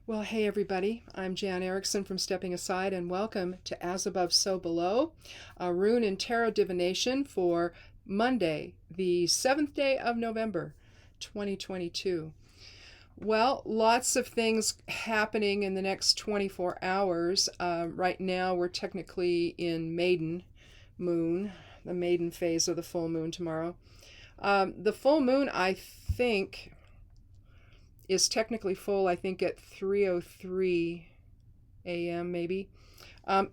Well, hey everybody, I'm Jan Erickson from Stepping Aside, and welcome to As Above, So Below, a rune and tarot divination for Monday, the 7th day of November, 2022. Well, lots of things happening in the next 24 hours. Right now, we're technically in maiden moon, the maiden phase of the full moon tomorrow. The full moon, I think, is technically full, I think, at 3:03 a.m. maybe.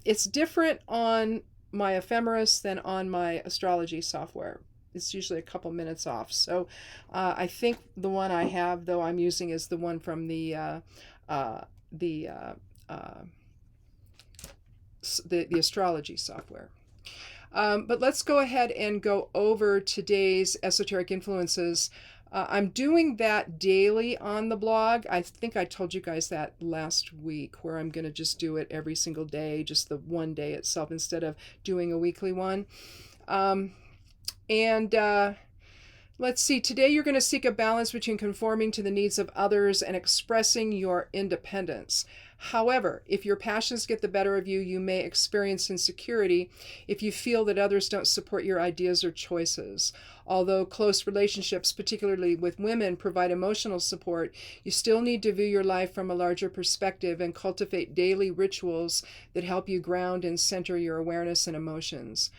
It's different on my ephemeris than on my astrology software. It's usually a couple minutes off. So I think the one I have, though, I'm using is the one from uh, the uh, uh, the astrology software. But let's go ahead and go over today's esoteric influences. I'm doing that daily on the blog. I think I told you guys that last week, where I'm going to just do it every single day, just the one day itself, instead of doing a weekly one. And let's see, today you're going to seek a balance between conforming to the needs of others and expressing your independence. However, if your passions get the better of you, you may experience insecurity if you feel that others don't support your ideas or choices. Although close relationships, particularly with women, provide emotional support, you still need to view your life from a larger perspective and cultivate daily rituals that help you ground and center your awareness and emotions.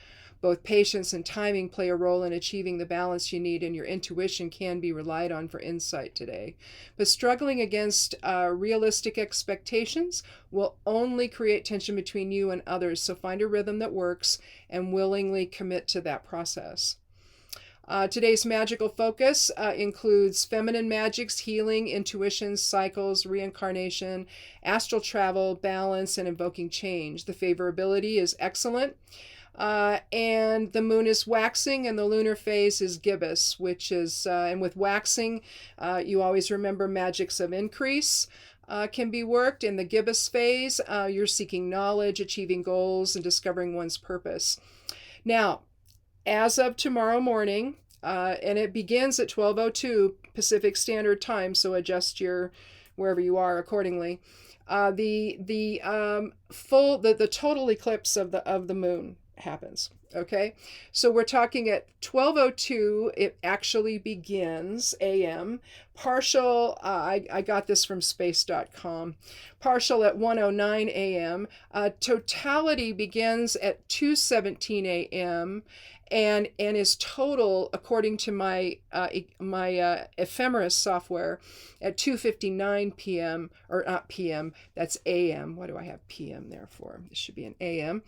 Both patience and timing play a role in achieving the balance you need, and your intuition can be relied on for insight today. But struggling against realistic expectations will only create tension between you and others, so find a rhythm that works and willingly commit to that process. Today's magical focus includes feminine magics, healing, intuition, cycles, reincarnation, astral travel, balance, and invoking change. The favorability is excellent. And the moon is waxing, and the lunar phase is gibbous, which is, and with waxing, you always remember magics of increase can be worked. In the gibbous phase, you're seeking knowledge, achieving goals, and discovering one's purpose. Now, as of tomorrow morning, and it begins at 12:02 Pacific Standard Time, so adjust your wherever you are accordingly. The total eclipse of the moon happens. Okay, so we're talking at 12:02. It actually begins a.m. Partial, I got this from space.com. Partial at 1:09 a.m. Totality begins at 2:17 a.m. and is total, according to my ephemeris software, at 2:59 p.m. or not p.m. That's a.m. What do I have p.m. there for? It should be an a.m.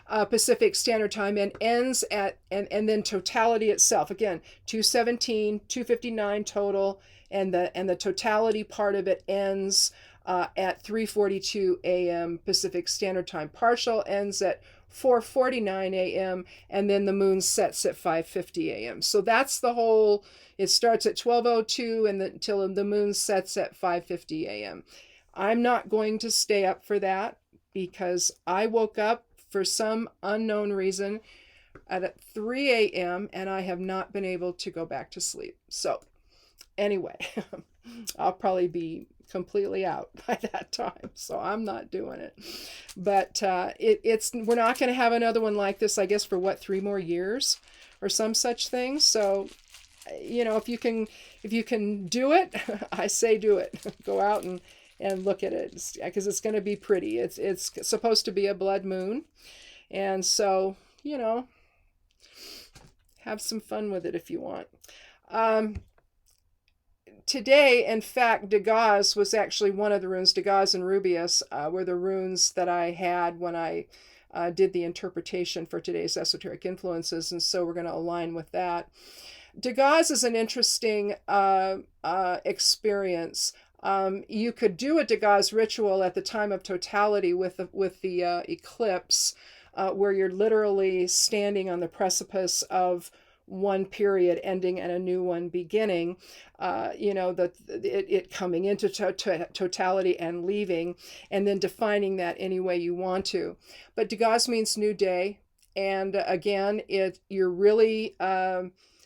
Pacific Standard Time, and ends at and then totality itself again 2:17, 2:59 total, and the totality part of it ends at 3:42 a.m. Pacific Standard Time. Partial ends at 4:49 a.m. and then the moon sets at 5:50 a.m. So that's the whole. It starts at 12:02 and until the moon sets at 5:50 a.m. I'm not going to stay up for that because I woke up for some unknown reason at 3 a.m. and I have not been able to go back to sleep. So anyway, I'll probably be completely out by that time, so I'm not doing it. But we're not going to have another one like this, I guess, for what, 3 more years or some such thing. So if you can do it, I say do it. Go out and look at it, because it's going to be pretty. It's supposed to be a blood moon, and so have some fun with it if you want. Today, in fact, Degas was actually one of the runes. Degas and Rubius were the runes that I had when I did the interpretation for today's esoteric influences, and so we're going to align with that. Degas is an interesting experience. You could do a Degas ritual at the time of totality with the eclipse, where you're literally standing on the precipice of one period ending and a new one beginning, it coming into totality and leaving, and then defining that any way you want to. But Degas means new day, and again, you're really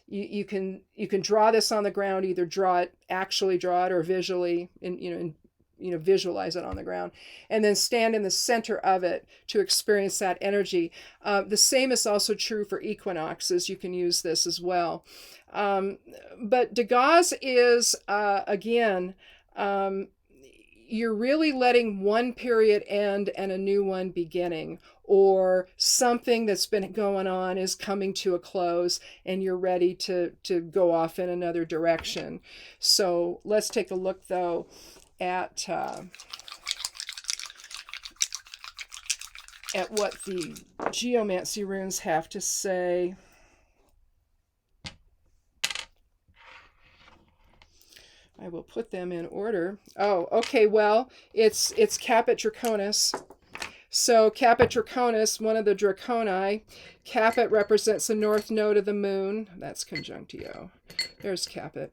you can draw this on the ground, either actually draw it or visually in visualize it on the ground, and then stand in the center of it to experience that energy. The same is also true for equinoxes. You can use this as well. But Dagaz is, again, you're really letting one period end and a new one beginning, or something that's been going on is coming to a close and you're ready to go off in another direction. So let's take a look, though, at what the Geomancy runes have to say. I will put them in order. Oh, okay, well, it's Caput Draconis. So Caput Draconis, one of the Draconi. Caput represents the north node of the moon. That's conjunctio. There's Caput.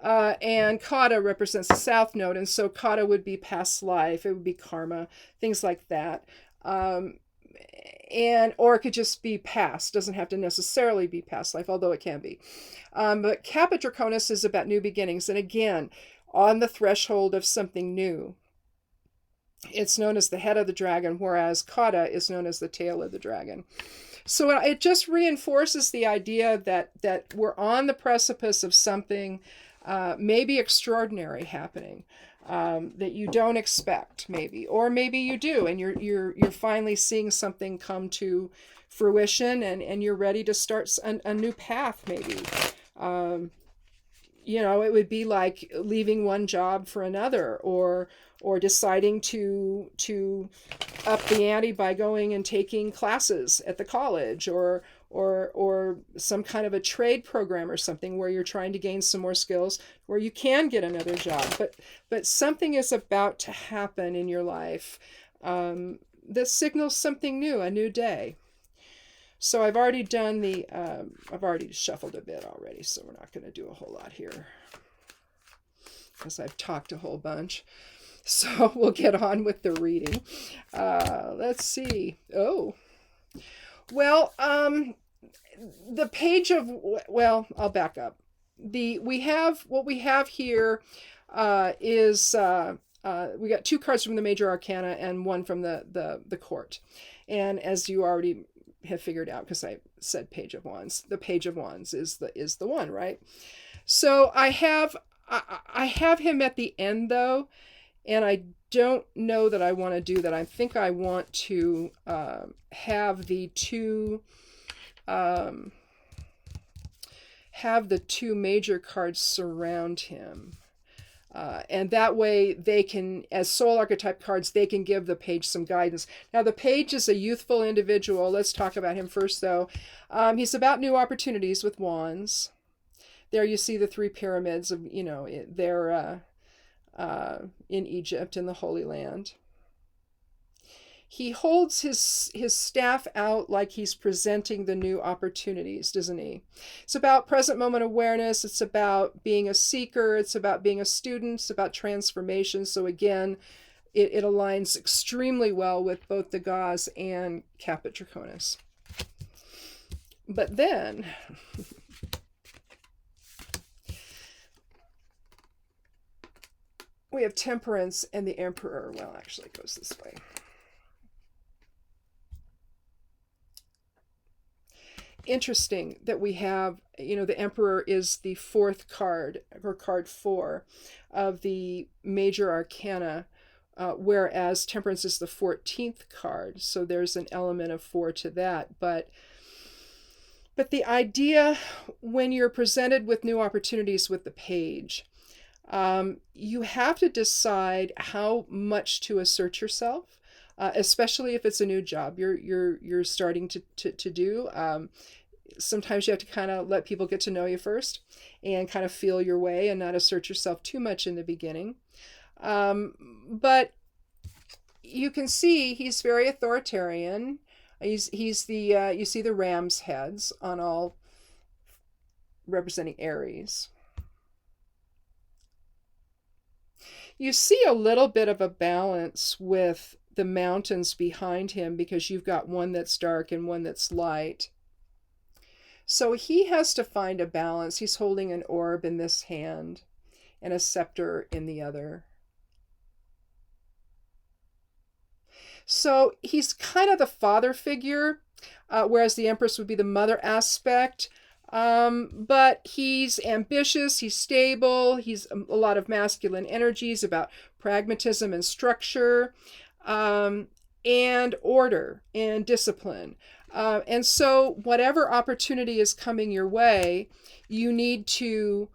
And Kata represents the south node, and so Kata would be past life. It would be karma, things like that. Or it could just be past. Doesn't have to necessarily be past life, although it can be. But Caput Draconis is about new beginnings, and again, on the threshold of something new. It's known as the head of the dragon, whereas Kata is known as the tail of the dragon. So it just reinforces the idea that we're on the precipice of something maybe extraordinary happening. That you don't expect, maybe, or maybe you do, and you're finally seeing something come to fruition, and you're ready to start a new path, maybe. It would be like leaving one job for another, or deciding to up the ante by going and taking classes at the college, or some kind of a trade program or something where you're trying to gain some more skills where you can get another job. But something is about to happen in your life that signals something new, a new day. So I've already done I've already shuffled a bit already, so we're not going to do a whole lot here because I've talked a whole bunch. So we'll get on with the reading. Let's see. Oh, well, the page of, well, I'll back up. What we have here is we got 2 cards from the major arcana and 1 from the court. And as you already have figured out, because I said page of wands, the page of wands is the one, right? So I have him at the end, though, and I don't know that I want to do that. I think I want to have the two major cards surround him. And that way they can, as soul archetype cards, they can give the page some guidance. Now, the page is a youthful individual. Let's talk about him first, though. He's about new opportunities with wands. There you see the 3 pyramids of, they're in Egypt, in the Holy Land. He holds his staff out like he's presenting the new opportunities, doesn't he? It's about present moment awareness. It's about being a seeker. It's about being a student. It's about transformation. So again, it aligns extremely well with both the Gauze and Caput Draconis. But then we have Temperance and the Emperor. Well, actually it goes this way. Interesting that we have, the Emperor is the 4th card, or card 4 of the major arcana, whereas Temperance is the 14th card. So there's an element of 4 to that. But the idea, when you're presented with new opportunities with the page, you have to decide how much to assert yourself. Especially if it's a new job you're starting to do. Sometimes you have to kind of let people get to know you first and kind of feel your way and not assert yourself too much in the beginning. But you can see he's very authoritarian. He's the you see the ram's heads on all representing Aries. You see a little bit of a balance with the mountains behind him, because you've got one that's dark and one that's light. So he has to find a balance. He's holding an orb in this hand and a scepter in the other. So he's kind of the father figure, whereas the Empress would be the mother aspect. But he's ambitious, he's stable, he's a lot of masculine energies about pragmatism and structure, and order and discipline. And so, whatever opportunity is coming your way, you need to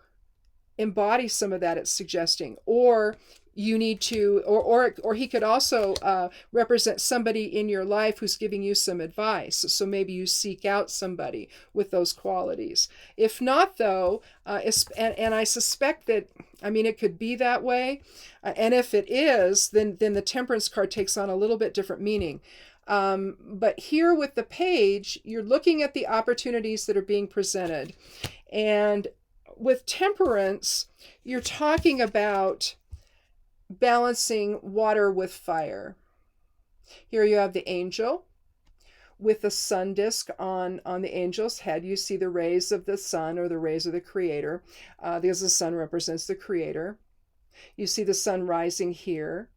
embody some of that it's suggesting, or you need to, or he could also represent somebody in your life who's giving you some advice. So maybe you seek out somebody with those qualities. If not, though, and I suspect that, I mean, it could be that way. And if it is, then the Temperance card takes on a little bit different meaning. But here with the page, you're looking at the opportunities that are being presented. And with Temperance, you're talking about balancing water with fire. Here you have the angel with the sun disk on the angel's head. You see the rays of the sun, or the rays of the creator, because the sun represents the creator. You see the sun rising here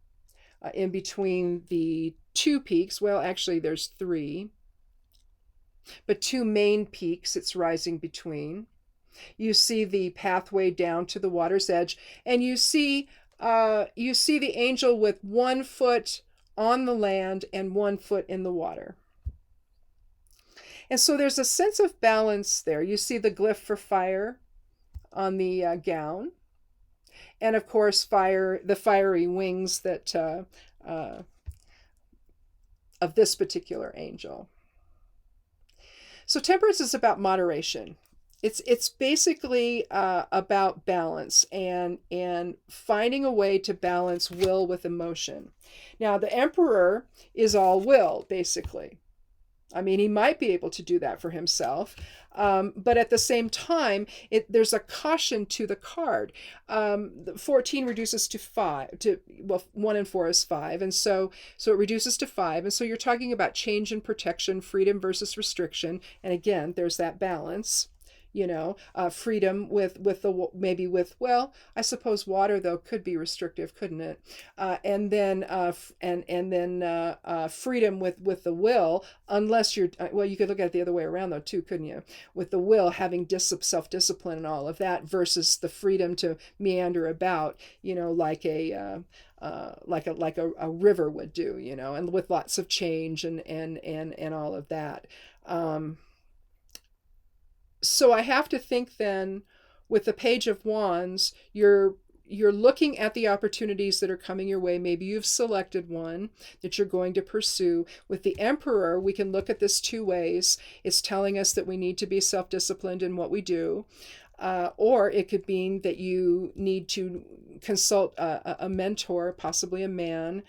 in between the two peaks. Well, actually there's three, but two main peaks it's rising between. You see the pathway down to the water's edge, and you see the angel with 1 foot on the land and 1 foot in the water. And so there's a sense of balance there. You see the glyph for fire on the gown. And of course, the fiery wings that of this particular angel. So Temperance is about moderation. It's basically about balance and finding a way to balance will with emotion. Now, the Emperor is all will, basically. I mean, he might be able to do that for himself, but at the same time, there's a caution to the card. 14 reduces to 5. Well, 1 and 4 is 5, and so it reduces to 5. And so you're talking about change and protection, freedom versus restriction, and again, there's that balance. Freedom with the, maybe with, well, I suppose water though could be restrictive, couldn't it? And then freedom with the will, unless you're, well, you could look at it the other way around though too, couldn't you? With the will having self-discipline and all of that versus the freedom to meander about, like a river would do, and with lots of change and all of that. So I have to think then, with the Page of Wands, you're looking at the opportunities that are coming your way. Maybe you've selected one that you're going to pursue. With the Emperor, we can look at this two ways. It's telling us that we need to be self-disciplined in what we do. Or it could mean that you need to consult a mentor, possibly a man,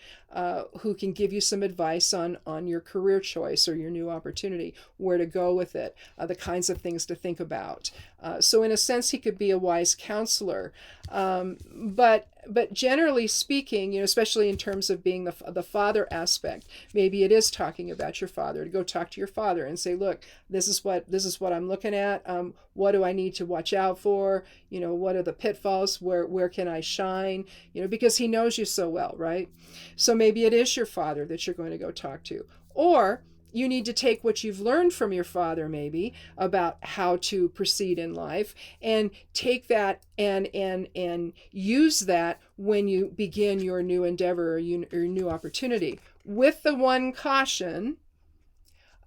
who can give you some advice on your career choice or your new opportunity, where to go with it, the kinds of things to think about. So in a sense, he could be a wise counselor. But generally speaking, especially in terms of being the father aspect, maybe it is talking about your father, to go talk to your father and say, look, this is what I'm looking at. What do I need to watch out for? What are the pitfalls? Where can I shine? Because he knows you so well, right? So maybe it is your father that you're going to go talk to. Or you need to take what you've learned from your father, maybe, about how to proceed in life, and take that and use that when you begin your new endeavor or your new opportunity, with the one caution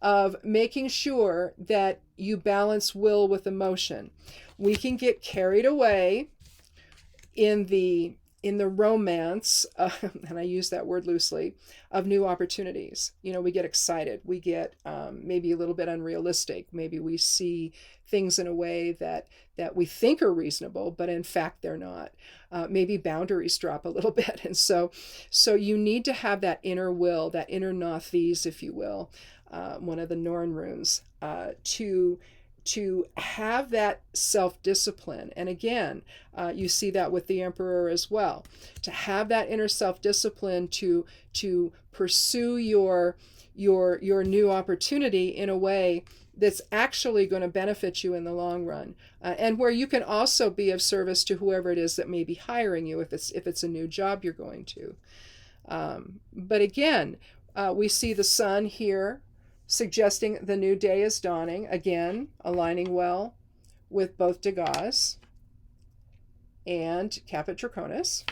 of making sure that you balance will with emotion. We can get carried away in the romance, and I use that word loosely, of new opportunities. We get excited. We get maybe a little bit unrealistic. Maybe we see things in a way that we think are reasonable, but in fact they're not. Maybe boundaries drop a little bit. And so you need to have that inner will, that inner Nathis, if you will, one of the Norn runes, to have that self-discipline. And again, you see that with the Emperor as well, to have that inner self-discipline to pursue your new opportunity in a way that's actually going to benefit you in the long run, and where you can also be of service to whoever it is that may be hiring you, if it's a new job you're going to. But again, We see the sun here, suggesting the new day is dawning. Again, aligning well with both Degas and Caput Draconis.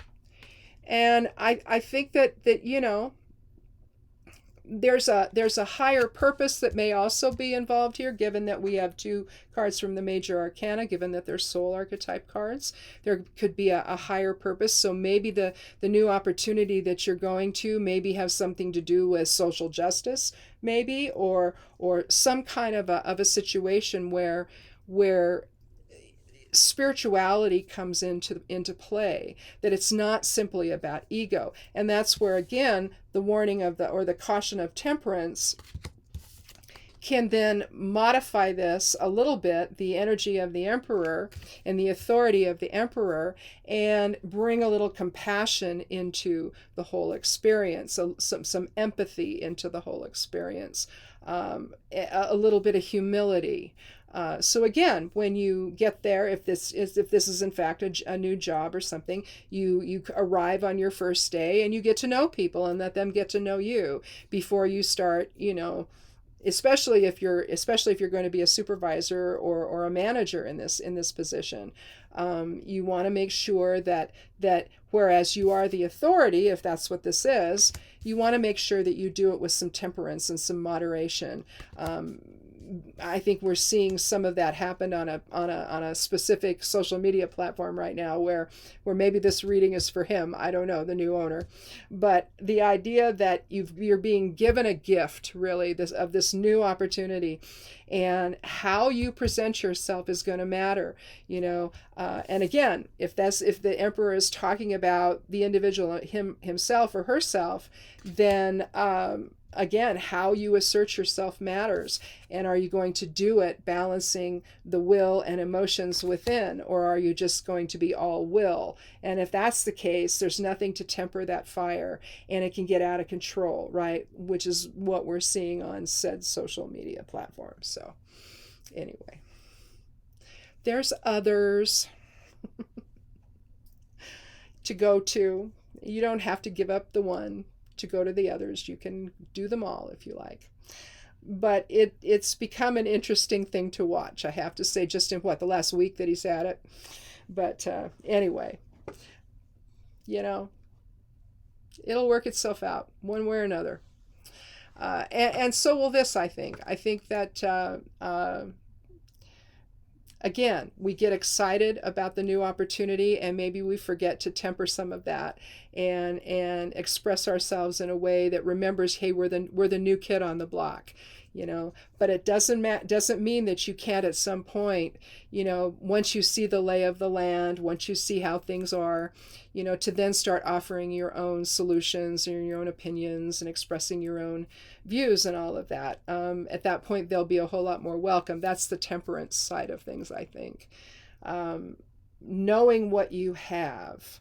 And I think that there's a higher purpose that may also be involved here, given that we have two cards from the major arcana, given that they're soul archetype cards. There could be a higher purpose. So maybe the new opportunity that you're going to maybe have something to do with social justice, maybe, or some kind of a situation where spirituality comes into play, that it's not simply about ego. And that's where, again, the warning of the caution of temperance can then modify this a little bit, the energy of the emperor and the authority of the emperor, and bring a little compassion into the whole experience, some empathy into the whole experience, a little bit of humility. So again, when you get there, if this is in fact a new job or something, you arrive on your first day and you get to know people and let them get to know you before you start, especially if you're going to be a supervisor or a manager in this position. You want to make sure that whereas you are the authority, if that's what this is, you want to make sure that you do it with some temperance and some moderation. I think we're seeing some of that happen on a specific social media platform right now, where maybe this reading is for him. I don't know, the new owner, but the idea that you're being given a gift, really, of this new opportunity, and how you present yourself is going to matter, and again, if the emperor is talking about the individual, himself or herself, then again, how you assert yourself matters. And are you going to do it balancing the will and emotions within, or are you just going to be all will? And if that's the case, there's nothing to temper that fire, and it can get out of control, right? Which is what we're seeing on said social media platforms. So anyway, there's others to go to. You don't have to give up the one to go to the others. You can do them all if you like. But it's become an interesting thing to watch, I have to say, just in the last week that he's at it. But anyway, it'll work itself out one way or another. And so will this, I think. I think that again, we get excited about the new opportunity, and maybe we forget to temper some of that and express ourselves in a way that remembers, hey, we're the new kid on the block, But it doesn't mean that you can't at some point, once you see the lay of the land, once you see how things are, to then start offering your own solutions and your own opinions and expressing your own views and all of that. At that point, they'll be a whole lot more welcome. That's the temperance side of things, I think. Knowing what you have,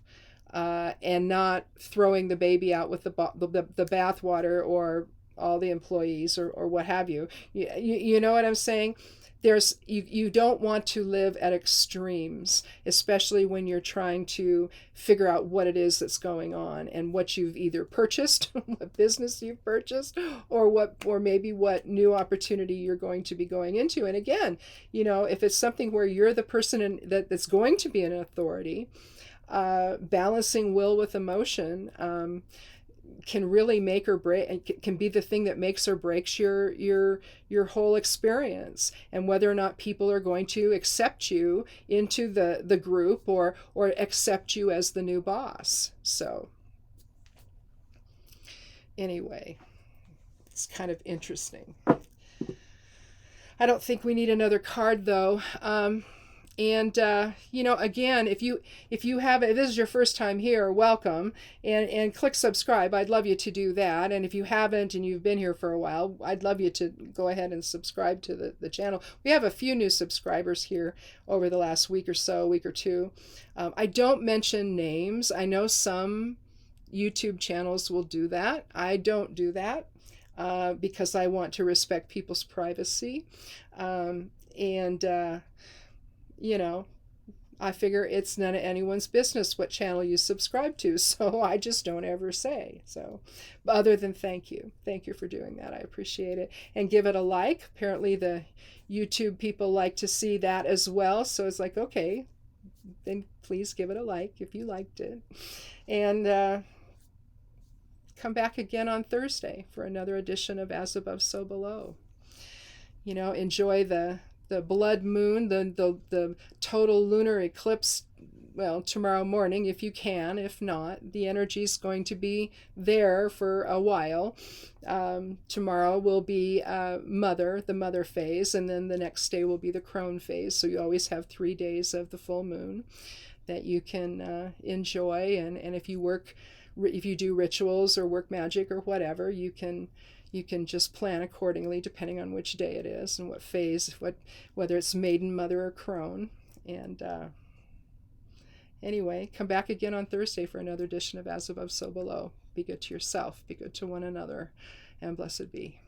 and not throwing the baby out with the bathwater, or all the employees, or what have you. You know what I'm saying? You don't want to live at extremes, especially when you're trying to figure out what it is that's going on and what you've either purchased, what business you've purchased, or maybe what new opportunity you're going to be going into. And again, if it's something where you're the person that's going to be an authority, balancing will with emotion can really make or break, can be the thing that makes or breaks your whole experience, and whether or not people are going to accept you into the group, or accept you as the new boss. So anyway, it's kind of interesting. I don't think we need another card, though. And again, if this is your first time here, welcome, and click subscribe. I'd love you to do that. And if you haven't and you've been here for a while, I'd love you to go ahead and subscribe to the channel. We have a few new subscribers here over the last week or two. I don't mention names. I know some YouTube channels will do that. I don't do that because I want to respect people's privacy. I figure it's none of anyone's business what channel you subscribe to, so I just don't ever say. So, other than thank you. Thank you for doing that. I appreciate it. And give it a like. Apparently, the YouTube people like to see that as well. So it's like, okay, then please give it a like if you liked it. And come back again on Thursday for another edition of As Above, So Below. Enjoy the blood moon, the total lunar eclipse, well, tomorrow morning if you can. If not, the energy's going to be there for a while. Tomorrow will be the mother phase, and then the next day will be the crone phase. So you always have 3 days of the full moon that you can enjoy. And if you do rituals or work magic or whatever, you can just plan accordingly depending on which day it is and what phase, whether it's maiden, mother, or crone. And anyway, come back again on Thursday for another edition of As Above, So Below. Be good to yourself, be good to one another, and blessed be.